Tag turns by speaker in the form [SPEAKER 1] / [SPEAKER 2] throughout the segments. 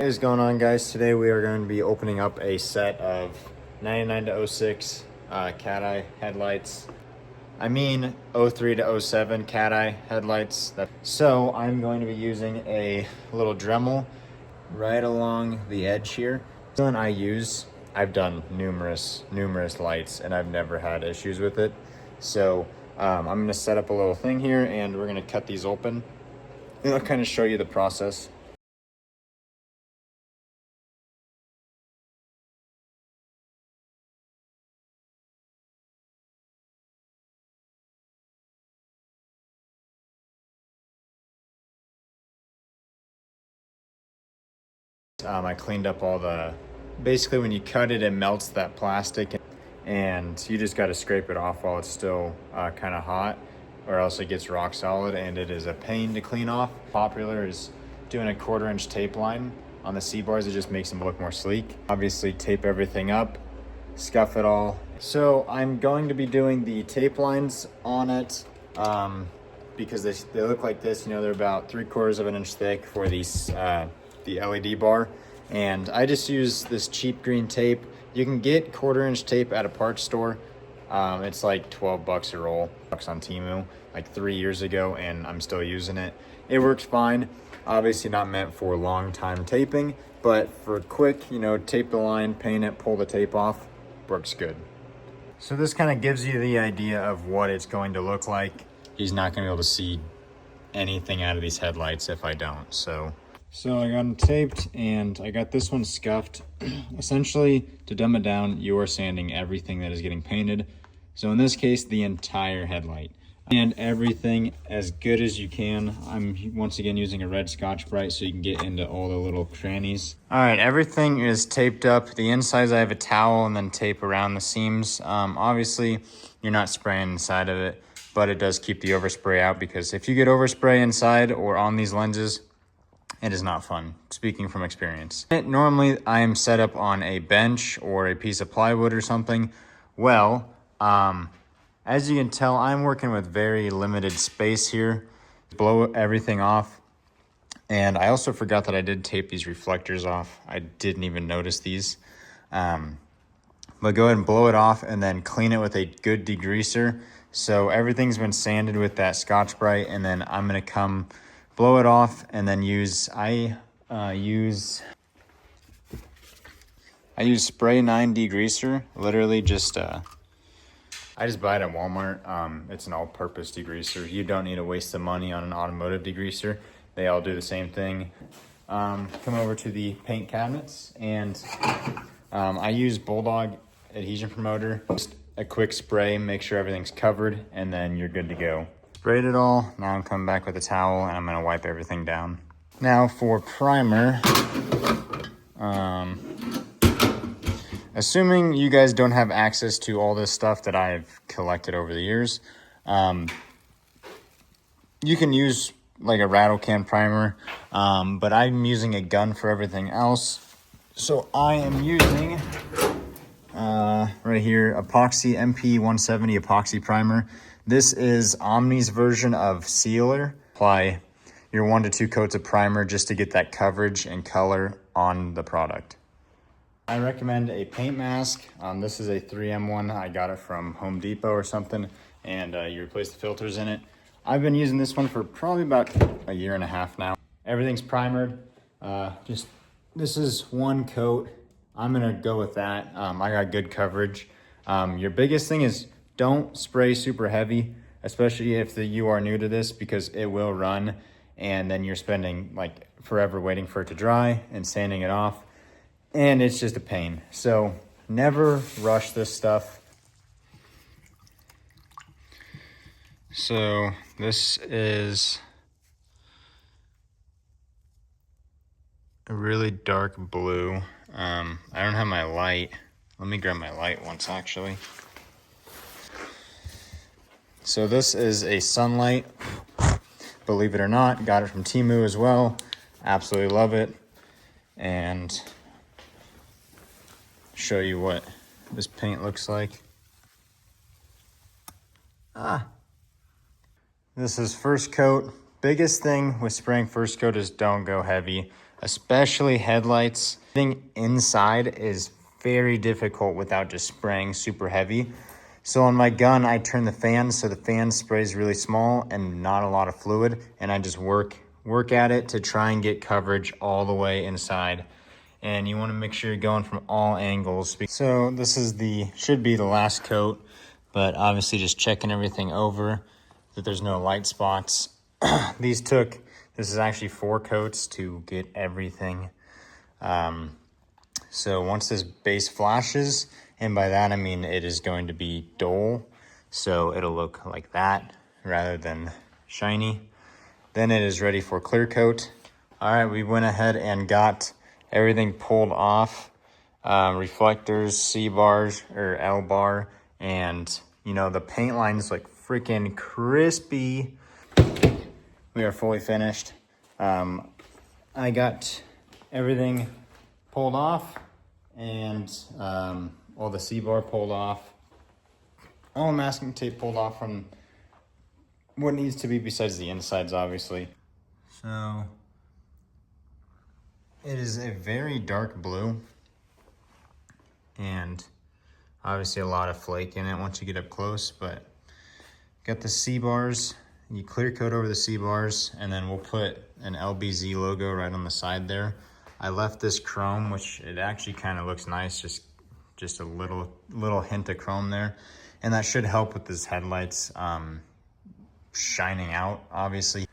[SPEAKER 1] What is going on, guys? Today we are going to be opening up a set of 99 to 06 Cateye headlights. I mean 03 to 07 Cateye headlights. So I'm going to be using a little Dremel right along the edge here. The one I've done numerous lights and I've never had issues with it. So I'm going to set up a little thing here and we're going to cut these open and I'll kind of show you the process. I cleaned up all basically when you cut it, it melts that plastic and you just got to scrape it off while it's still kind of hot, or else it gets rock solid and it is a pain to clean off. Popular is doing a 1/4-inch tape line on the C-bars. It just makes them look more sleek. Obviously tape everything up, scuff it all. So I'm going to be doing the tape lines on it because they look like this. You know, they're about 3/4 of an inch thick for these the LED bar, and I just use this cheap green tape. You can get 1/4-inch tape at a parts store. It's like 12 bucks a roll on Temu like 3 years ago, and I'm still using it. It works fine. Obviously not meant for long time taping, but for quick, you know, tape the line, paint it, pull the tape off, works good. So this kind of gives you the idea of what it's going to look like. He's not going to be able to see anything out of these headlights if I don't. So I got them taped and I got this one scuffed. Essentially, to dumb it down, you are sanding everything that is getting painted. So in this case, the entire headlight. And everything as good as you can. I'm once again using a red Scotch-Brite so you can get into all the little crannies. All right, everything is taped up. The insides, I have a towel and then tape around the seams. Obviously, you're not spraying inside of it, but it does keep the overspray out, because if you get overspray inside or on these lenses, it is not fun, speaking from experience. Normally, I am set up on a bench or a piece of plywood or something. Well, as you can tell, I'm working with very limited space here. Blow everything off. And I also forgot that I did tape these reflectors off. I didn't even notice these. But go ahead and blow it off and then clean it with a good degreaser. So everything's been sanded with that Scotch-Brite, and then I'm gonna come blow it off and then I use Spray 9 degreaser. Literally just I just buy it at Walmart. It's an all-purpose degreaser. You don't need to waste the money on an automotive degreaser. They all do the same thing. Come over to the paint cabinets, and I use Bulldog adhesion promoter. Just a quick spray, make sure everything's covered, and then you're good to go. Sprayed it all. Now I'm coming back with a towel and I'm gonna wipe everything down. Now for primer, assuming you guys don't have access to all this stuff that I've collected over the years, you can use like a rattle can primer, but I'm using a gun for everything else. So I am using right here, epoxy MP170 epoxy primer. This is Omni's version of Sealer. Apply your 1 to 2 coats of primer just to get that coverage and color on the product. I recommend a paint mask. This is a 3M one. I got it from Home Depot or something, and you replace the filters in it. I've been using this one for probably about a year and a half now. Everything's primered. This is 1 coat. I'm gonna go with that. I got good coverage. Your biggest thing is don't spray super heavy, especially if you are new to this, because it will run and then you're spending like forever waiting for it to dry and sanding it off, and it's just a pain. So never rush this stuff. So this is a really dark blue. I don't have my light. Let me grab my light once actually. So this is a sunlight, believe it or not. Got it from Temu as well. Absolutely love it. And show you what this paint looks like. This is first coat. Biggest thing with spraying first coat is don't go heavy. especially headlights. Getting inside is very difficult without just spraying super heavy. So on my gun, I turn the fan so the fan sprays really small and not a lot of fluid, and I just work at it to try and get coverage all the way inside. And you want to make sure you're going from all angles. So this is should be the last coat, but obviously just checking everything over that there's no light spots. This is actually 4 coats to get everything. So once this base flashes, and by that I mean it is going to be dull, so it'll look like that rather than shiny. Then it is ready for clear coat. All right, we went ahead and got everything pulled off. Reflectors, C-bars, or L-bar, and you know, the paint line is like freaking crispy. We are fully finished. I got everything pulled off, and all the C-bar pulled off. All masking tape pulled off from what needs to be besides the insides, obviously. So it is a very dark blue, and obviously a lot of flake in it once you get up close, but got the C-bars. You clear coat over the C-bars, and then we'll put an LBZ logo right on the side there. I left this chrome, which it actually kind of looks nice, just a little hint of chrome there. And that should help with this headlights shining out, obviously.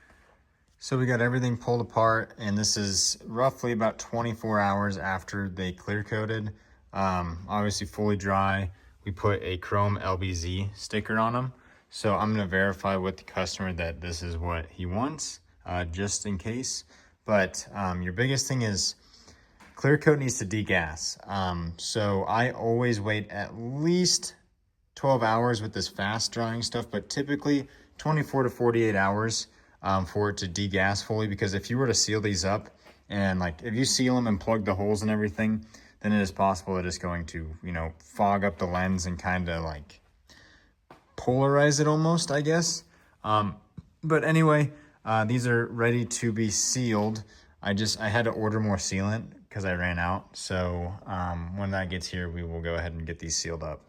[SPEAKER 1] So we got everything pulled apart, and this is roughly about 24 hours after they clear coated. Obviously fully dry. We put a chrome LBZ sticker on them. So I'm gonna verify with the customer that this is what he wants, just in case. But your biggest thing is clear coat needs to degas. So I always wait at least 12 hours with this fast drying stuff, but typically 24 to 48 hours for it to degas fully, because if you were to seal these up, and like if you seal them and plug the holes and everything, then it is possible that it's going to, you know, fog up the lens and kind of like polarize it almost, I guess. But anyway, these are ready to be sealed. I had to order more sealant because I ran out. So when that gets here, we will go ahead and get these sealed up.